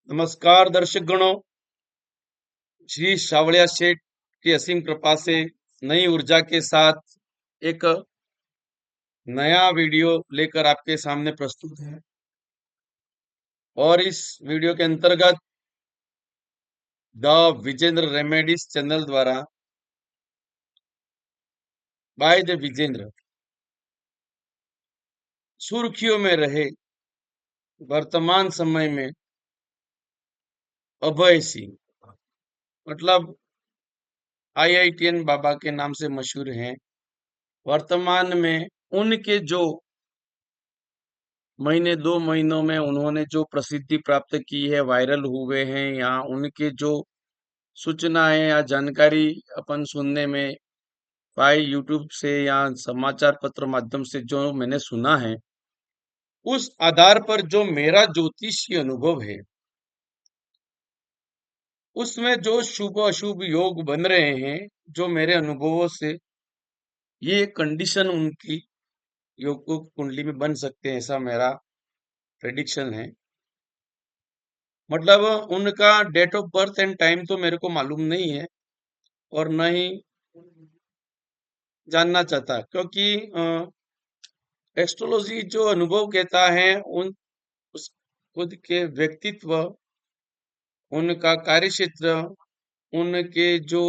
नमस्कार दर्शक गणों। श्री सावलिया सेठ की असीम कृपा से नई ऊर्जा के साथ एक नया वीडियो लेकर आपके सामने प्रस्तुत है। और इस वीडियो के अंतर्गत द विजेंद्र रेमेडीज चैनल द्वारा बाय द विजेंद्र सुर्खियों में रहे वर्तमान समय में अभय सिंह, मतलब आईआईटीएन बाबा के नाम से मशहूर हैं। वर्तमान में उनके जो महीने 2 महीनों में उन्होंने जो प्रसिद्धि प्राप्त की है, वायरल हुए हैं, या उनके जो सूचनाएं या जानकारी अपन सुनने में पाई यूट्यूब से या समाचार पत्र माध्यम से जो मैंने सुना है, उस आधार पर जो मेरा ज्योतिषीय अनुभव है, उसमें जो शुभ अशुभ योग बन रहे हैं, जो मेरे अनुभवों से ये कंडीशन उनकी योग को कुंडली में बन सकते हैं, ऐसा मेरा प्रेडिक्शन है। मतलब उनका date of birth and time तो मेरे को मालूम नहीं है और न ही जानना चाहता, क्योंकि एस्ट्रोलॉजी जो अनुभव कहता है उन उस खुद के व्यक्तित्व, उनका कार्यक्षेत्र, उनके जो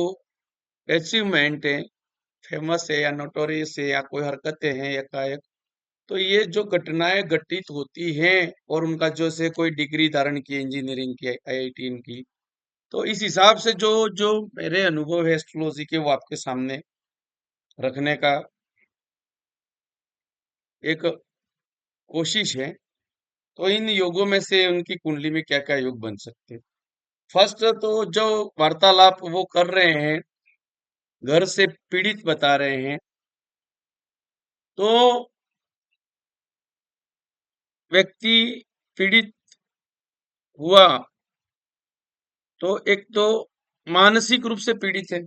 अचीवमेंट है, फेमस है या नोटोरियस है या कोई हरकतें हैं एकाएक, तो ये जो घटनाएं घटित होती हैं और उनका जो से कोई डिग्री धारण की इंजीनियरिंग की आईआईटी की, तो इस हिसाब से जो जो मेरे अनुभव है एस्ट्रोलॉजी के, वो आपके सामने रखने का एक कोशिश है। तो इन योगों में से उनकी कुंडली में क्या क्या योग बन सकते हैं। फर्स्ट तो जो वार्तालाप वो कर रहे हैं, घर से पीड़ित बता रहे हैं, तो व्यक्ति पीड़ित हुआ तो एक तो मानसिक रूप से पीड़ित है।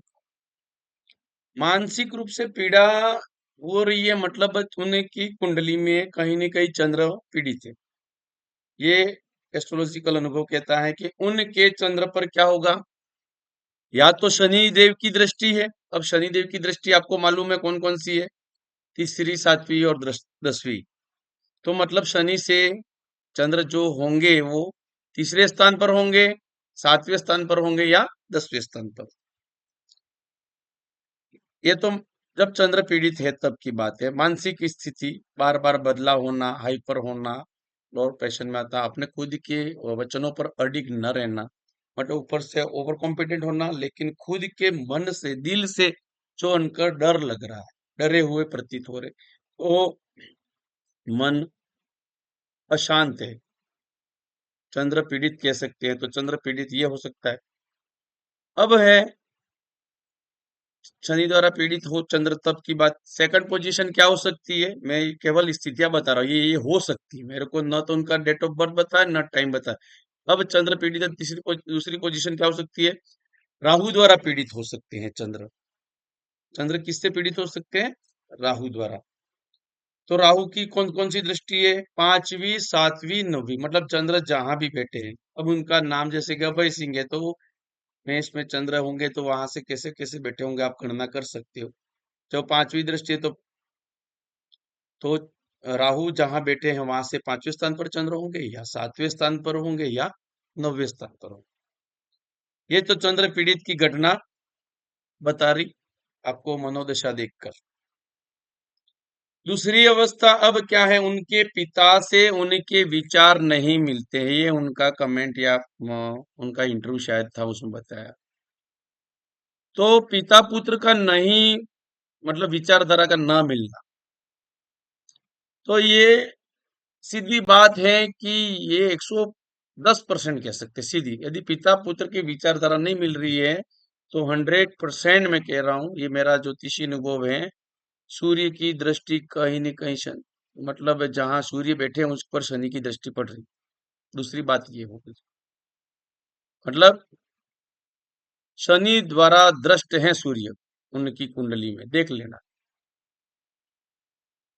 मानसिक रूप से पीड़ा हो रही है, मतलब उनकी कुंडली में कहीं न कहीं चंद्र पीड़ित है। ये एस्ट्रोलॉजिकल अनुभव कहता है कि उनके चंद्र पर क्या होगा, या तो शनि देव की दृष्टि है। अब शनि देव की दृष्टि आपको मालूम है कौन कौन सी है, तीसरी, सातवीं और 10वीं। तो मतलब शनि से चंद्र जो होंगे वो तीसरे स्थान पर होंगे, सातवें स्थान पर होंगे या 10वें स्थान पर। ये तो जब चंद्र पीड़ित है तब की बात है। मानसिक स्थिति बार बार बदलाव होना, हाइपर होना, लोअर पैशन में आता, अपने खुद के वचनों पर अडिग न रहना, मतलब ऊपर से ओवर कॉन्फिडेंट होना, लेकिन खुद के मन से, दिल से जो उनका डर लग रहा है, डरे हुए प्रतीत हो रहे, तो मन अशांत है, चंद्र पीड़ित कह सकते हैं। तो चंद्र पीड़ित ये हो सकता है। अब है शनि द्वारा पीड़ित हो चंद्र, तब की बात। सेकंड पोजीशन क्या हो सकती है, मैं केवल स्थितियां बता रहा हूँ, ये हो सकती है। मेरे को न तो उनका डेट ऑफ बर्थ बताया, न टाइम बताया। अब चंद्र पीड़ित है, दूसरी पोजीशन क्या हो सकती है, राहु द्वारा पीड़ित हो सकते हैं चंद्र। चंद्र किससे पीड़ित हो सकते हैं, राहु द्वारा। तो राहु की कौन कौन सी दृष्टि है, पांचवी, सातवीं, नौवीं, मतलब चंद्र जहां भी बैठे हैं। अब उनका नाम जैसे कि अभय सिंह है, तो मेष में चंद्र होंगे तो वहां से कैसे कैसे बैठे होंगे आप गणना कर सकते हो। जब पांचवी दृष्टि है तो राहु जहां बैठे हैं वहां से पांचवें स्थान पर चंद्र होंगे, या सातवें स्थान पर होंगे, या नौवें स्थान पर होंगे। ये तो चंद्र पीड़ित की घटना बता रही आपको मनोदशा देखकर। दूसरी अवस्था अब क्या है, उनके पिता से उनके विचार नहीं मिलते हैं। ये उनका कमेंट या उनका इंटरव्यू शायद था, उसमें बताया। तो पिता पुत्र का नहीं, मतलब विचारधारा का ना मिलना, तो ये सीधी बात है कि ये 110% कह सकते सीधी। यदि पिता पुत्र की विचारधारा नहीं मिल रही है, तो 100% मैं कह रहा हूं, ये मेरा ज्योतिषी अनुभव है। सूर्य की दृष्टि कहीं न कहीं मतलब जहां सूर्य बैठे हैं उस पर शनि की दृष्टि पड़ रही। दूसरी बात ये होगी, मतलब शनि द्वारा दृष्ट है सूर्य, उनकी कुंडली में देख लेना।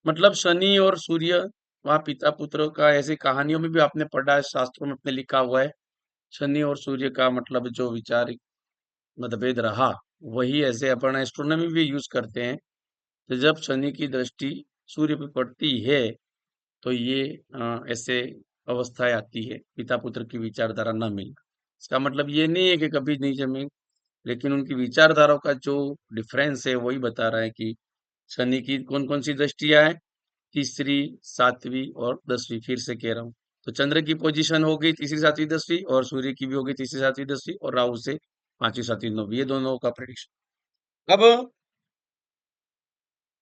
मतलब शनि और सूर्य, वहां पिता पुत्र का, ऐसी कहानियों में भी आपने पढ़ा है, शास्त्रों में अपने लिखा हुआ है शनि और सूर्य का मतलब जो विचार मतभेद रहा, वही ऐसे अपन एस्ट्रोनॉमी भी यूज करते हैं। तो जब शनि की दृष्टि सूर्य पे पड़ती है तो ये ऐसे अवस्थाएं आती है, पिता पुत्र की विचारधारा न मिलना। इसका मतलब ये नहीं है कि कभी नहीं जमे, लेकिन उनकी विचारधाराओं का जो डिफरेंस है वही बता रहा है कि शनि की कौन कौन सी दृष्टियां हैं। तीसरी, सातवीं और 10वीं, फिर से कह रहा हूँ। तो चंद्र की पोजीशन हो गई तीसरी सातवीं 10वीं, और सूर्य की भी हो गई तीसरी सातवीं 10वीं, और राहु से पांचवी सातवीं 9वीं, ये दोनों का प्रेडिक्शन। अब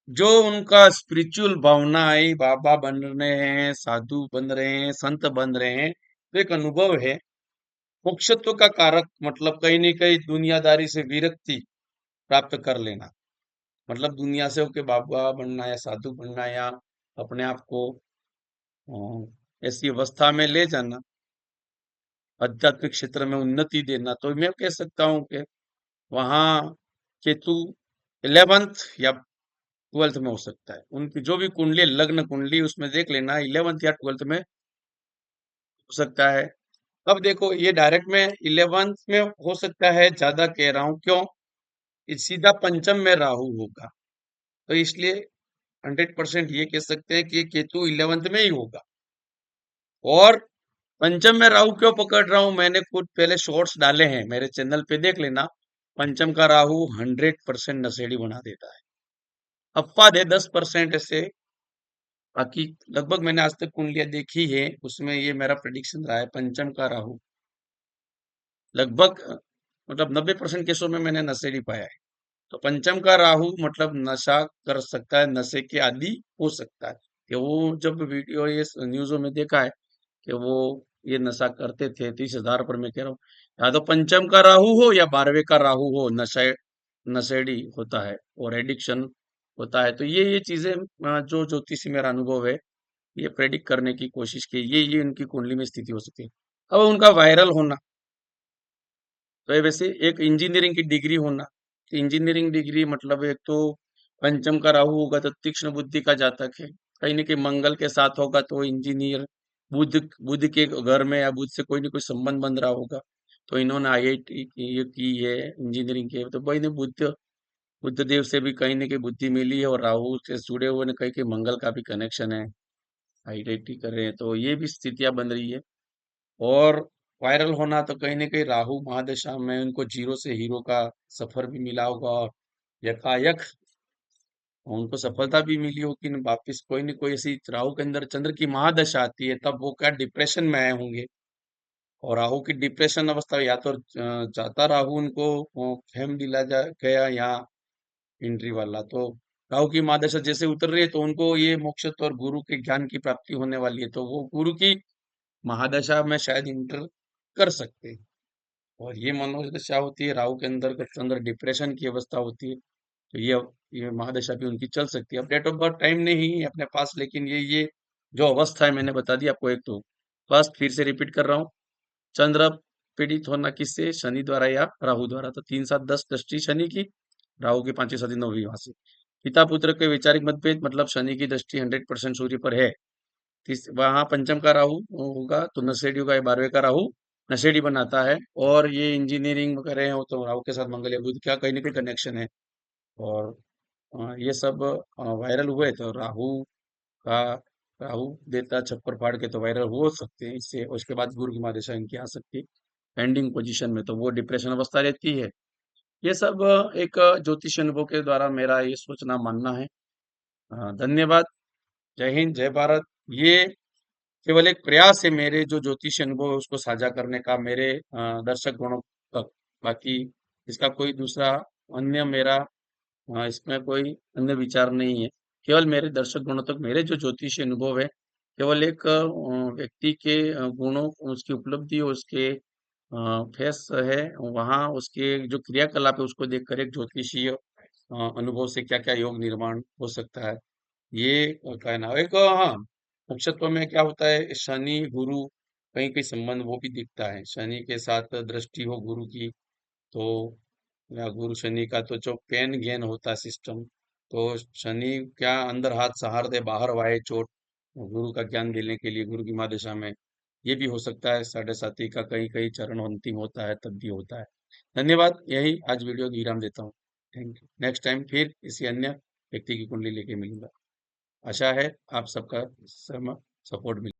जो उनका स्पिरिचुअल भावना है, बाबा बन रहे हैं, साधु बन रहे हैं, संत बन रहे हैं, तो एक अनुभव है मोक्षत्व का कारक, मतलब कहीं न कहीं दुनियादारी से विरक्ति प्राप्त कर लेना। मतलब दुनिया से होके बाबा बनना या साधु बनना, या अपने आप को ऐसी अवस्था में ले जाना, आध्यात्मिक क्षेत्र में उन्नति देना, तो मैं कह सकता हूँ कि वहाँ केतु 11th या 12th में हो सकता है। उनकी जो भी कुंडली, लग्न कुंडली, उसमें देख लेना 11th या 12th में हो सकता है। अब देखो, ये डायरेक्ट में 11th में हो सकता है, ज्यादा कह रहा हूँ क्यों, ये सीधा पंचम में राहु होगा, तो इसलिए 100% ये कह सकते हैं कि ये केतु 11th में ही होगा। और पंचम में राहु क्यों पकड़ रहा हूं, मैंने खुद पहले शॉर्ट्स डाले हैं, मेरे चैनल पे देख लेना। पंचम का राहु 100% नशेड़ी बना देता है। अपवाद है 10% ऐसे, बाकी लगभग मैंने आज तक कुंडलियां देखी है, उसमें ये मेरा प्रेडिक्शन रहा है, पंचम का राहु लगभग मतलब 90% केसों में मैंने नशेड़ी पाया है। तो पंचम का राहु मतलब नशा कर सकता है, नशे के आदि हो सकता है। कि वो जब वीडियो ये न्यूज़ों में देखा है कि वो ये नशा करते थे, 30,000 पर मैं कह रहा हूँ, या तो पंचम का राहु हो या 12वें का राहु हो, नशेड़ी होता है और एडिक्शन होता है। तो ये चीजें जो ज्योतिषी मेरा अनुभव है, ये प्रेडिक्ट करने की कोशिश की, ये उनकी कुंडली में स्थिति हो सकती है। अब उनका वायरल होना, तो ये वैसे एक इंजीनियरिंग की डिग्री होना, इंजीनियरिंग डिग्री मतलब एक तो पंचम का राहु होगा तो तीक्ष्ण बुद्धि का जातक है, कहीं ना कहीं मंगल के साथ होगा तो इंजीनियर, बुध बुध के घर में या बुध से कोई ना कोई संबंध बन रहा होगा, तो इन्होंने आईआईटी की है, इंजीनियरिंग की है, तो भाई ने बुद्ध देव से भी कहीं ना कहीं बुद्धि मिली है, और राहु से जुड़े हुए ने कहीं कहीं मंगल का भी कनेक्शन है, आईआईटी कर रहे हैं, तो ये भी स्थितियां बन रही है। और वायरल होना तो कहीं ना कहीं राहु महादशा में उनको जीरो से हीरो का सफर भी मिला होगा, और यकायक उनको सफलता भी मिली होगी, न वापिस कोई न कोई ऐसी राहु के अंदर चंद्र की महादशा आती है, तब वो क्या डिप्रेशन में आए होंगे। और राहु की डिप्रेशन अवस्था, या तो जाता राहु उनको फेम दिला जा गया, या एंट्री वाला, तो राहु की महादशा जैसे उतर रही है तो उनको ये मोक्षत्व और गुरु के ज्ञान की प्राप्ति होने वाली है, तो वो गुरु की महादशा में शायद इंटर कर सकते हैं। और ये मनोदशा होती है, राहु के अंदर का चंद्र डिप्रेशन की अवस्था होती है, तो ये महादशा भी उनकी चल सकती है। अब डेट ऑफ बर्थ टाइम नहीं है अपने पास, लेकिन ये जो अवस्था है मैंने बता दी आपको। एक तो फर्स्ट, फिर से रिपीट कर रहा हूँ, चंद्र पीड़ित होना किससे, शनि द्वारा या राहु द्वारा, तो 3 7 10 दृष्टि शनि की, राहु की 5वीं 7वीं 9वीं वहां से। पिता पुत्र के वैचारिक मतभेद, मतलब शनि की दृष्टि 100% सूर्य पर है, वहां पंचम का राहु होगा तो नशेड़ी होगा, 12वें का राहु नशेड़ी बनाता है। और ये इंजीनियरिंग वगैरह हो तो राहु के साथ मंगल या बुध का कहीं ना कहीं कनेक्शन है। और ये सब वायरल हुए तो का राहु देता छप्पर फाड़ के, तो वायरल हो सकते हैं इससे। उसके बाद गुरु की महादशा इनकी आ सकती है एंडिंग पोजीशन में, तो वो डिप्रेशन अवस्था रहती है। ये सब एक ज्योतिष अनुभव के द्वारा मेरा ये सोचना मानना है। धन्यवाद। जय हिंद, जय भारत। ये केवल एक प्रयास है मेरे जो ज्योतिष अनुभव है उसको साझा करने का, मेरे दर्शक गणों तक। बाकी इसका कोई दूसरा अन्य मेरा इसमें कोई अन्य विचार नहीं है। केवल मेरे दर्शक गणों तक मेरे जो ज्योतिषी अनुभव है, केवल एक व्यक्ति के गुणों, उसकी उपलब्धि, उसके फेस है वहाँ, उसके जो क्रियाकलाप है उसको देखकर एक ज्योतिषीय अनुभव से क्या क्या योग निर्माण हो सकता है, ये कहना। एक हाँ, नक्षत्र में क्या होता है, शनि गुरु कहीं कहीं संबंध वो भी दिखता है, शनि के साथ दृष्टि हो गुरु की, तो या गुरु शनि का तो जो पेन गेन होता है सिस्टम, तो शनि क्या अंदर हाथ सहार दे बाहर वाहे चोट, गुरु का ज्ञान देने के लिए गुरु की महादशा में, ये भी हो सकता है, साढ़े साथी का कहीं कहीं चरण अंतिम होता है तब भी होता है। धन्यवाद, यही आज वीडियो को विराम देता हूँ। Thank you. नेक्स्ट टाइम फिर किसी अन्य व्यक्ति की कुंडली लेके मिलूंगा। आशा है आप सबका सपोर्ट मिले।